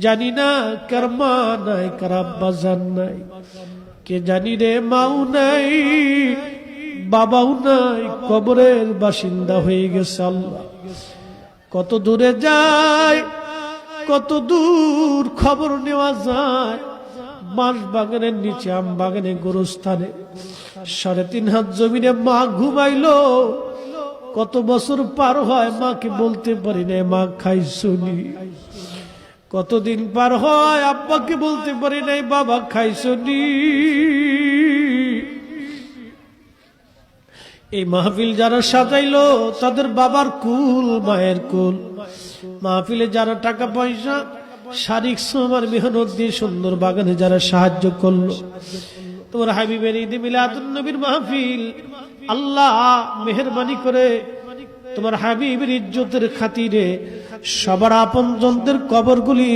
জানি না কার মা নাই, কার আব্বা জান নাই, কে জানি রে মাও নাই, বাবাও নাই, কবরের বাসিন্দা হয়ে গেছে। আল্লাহ কত দূরে যায়, কত দূর খবর নেওয়া যায়। বাঁশ বাগানের নিচে, আম বাগানে, গোরস্থানে 3.5 হাত জমিনে মা ঘুমাইলো। কত বছর পার হয়, মাকে বলতে পারি না মা খাইছনি। কতদিন পার হয়, আব্বাকে বলতে পারি নাই বাবা খাইছনি। এই মাহফিল যারা সাজাইলো তাদের বাবার কুল, মায়ের কুল। মাহফিলে যারা টাকা পয়সা, শারীরিক শ্রম আর মেহনত দিয়ে সুন্দর বাগানে যারা সাহায্য করলো, তোমার হাবিবের ঈদে মিলাদুন নবীর মাহফিল, আল্লাহ মেহেরবানি করে তোমার হাবিবের ইজ্জতের খাতিরে সবার আপনজনদের কবরগুলি